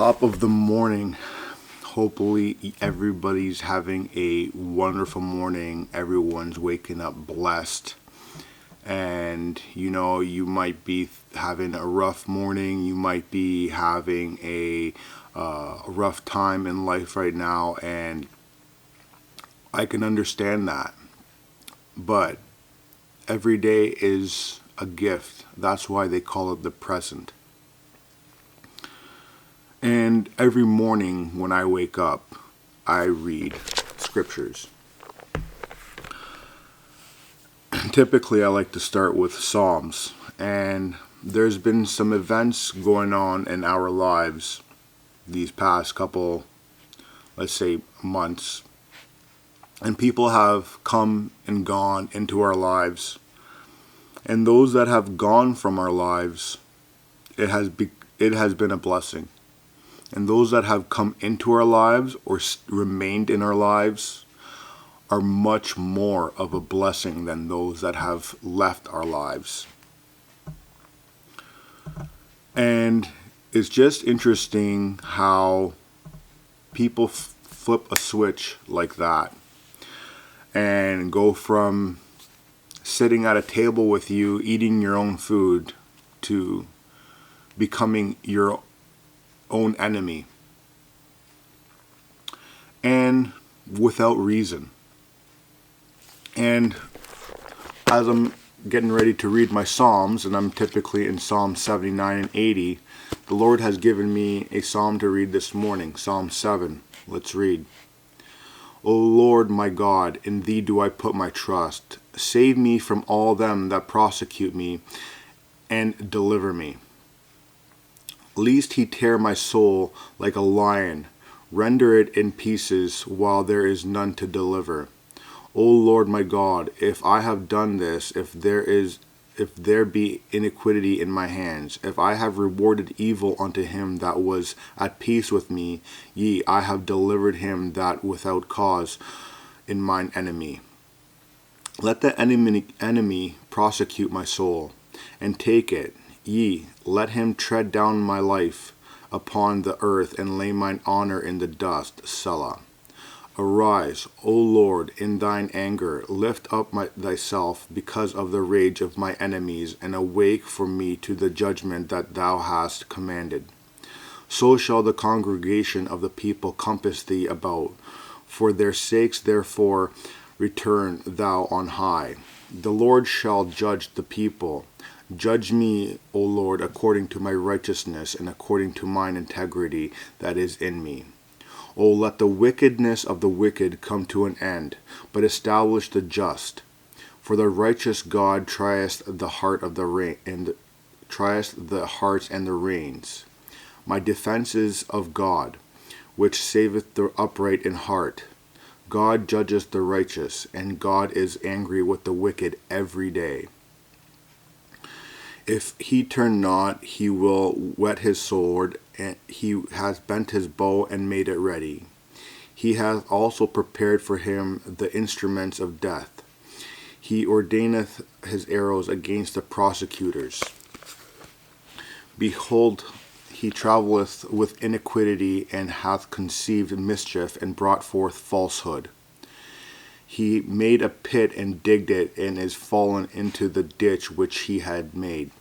top of the morning. Hopefully everybody's having a wonderful morning. Everyone's waking up blessed. And you might be having a rough morning. You might be having a rough time in life right now, and I can understand that. But every day is a gift. That's why they call it the present. And every morning when I wake up, I read scriptures. Typically, I like to start with Psalms. And there's been some events going on in our lives these past couple, let's say, months. And people have come and gone into our lives. And those that have gone from our lives, it has been a blessing. And those that have come into our lives or remained in our lives are much more of a blessing than those that have left our lives. And it's just interesting how people flip a switch like that and go from sitting at a table with you, eating your own food, to becoming your own enemy, and without reason. And as I'm getting ready to read my Psalms, and I'm typically in Psalm 79 and 80, the Lord has given me a psalm to read this morning, Psalm 7. Let's read. O Lord my God, in thee do I put my trust. Save me from all them that prosecute me, and deliver me. Lest he tear my soul like a lion, render it in pieces while there is none to deliver. O Lord my God, if I have done this, if there be iniquity in my hands, if I have rewarded evil unto him that was at peace with me, yea, I have delivered him that without cause in mine enemy. Let the enemy prosecute my soul, and take it. Yea, let him tread down my life upon the earth, and lay mine honor in the dust. Selah. Arise, O Lord, in thine anger. Lift up thyself because of the rage of my enemies, and awake for me to the judgment that thou hast commanded. So shall the congregation of the people compass thee about. For their sakes therefore return thou on high. The Lord shall judge the people. Judge me, O Lord, according to my righteousness, and according to mine integrity that is in me. O let the wickedness of the wicked come to an end, but establish the just. For the righteous God trieth the heart of trieth the hearts and the reins. My defense is of God, which saveth the upright in heart. God judgeth the righteous, and God is angry with the wicked every day. If he turn not, he will whet his sword, and he has bent his bow and made it ready. He hath also prepared for him the instruments of death. He ordaineth his arrows against the prosecutors. Behold, he travelleth with iniquity, and hath conceived mischief, and brought forth falsehood. He made a pit and digged it, and is fallen into the ditch which he had made.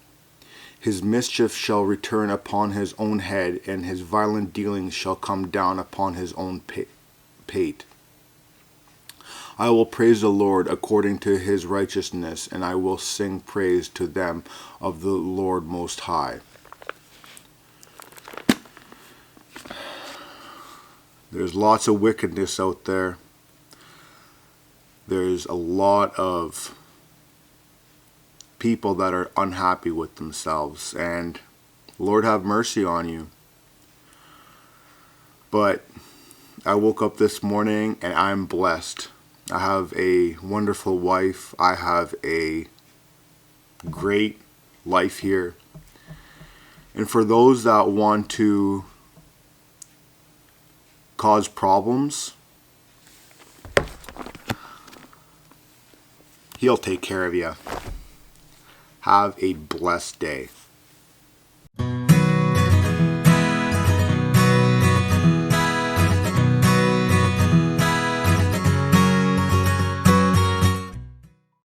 His mischief shall return upon his own head, and his violent dealings shall come down upon his own pate. I will praise the Lord according to his righteousness, and I will sing praise to them of the Lord Most High. There's lots of wickedness out there. There's a lot of people that are unhappy with themselves, and Lord have mercy on you. But I woke up this morning and I'm blessed. I have a wonderful wife. I have a great life here. And for those that want to cause problems, He'll take care of you. Have a blessed day.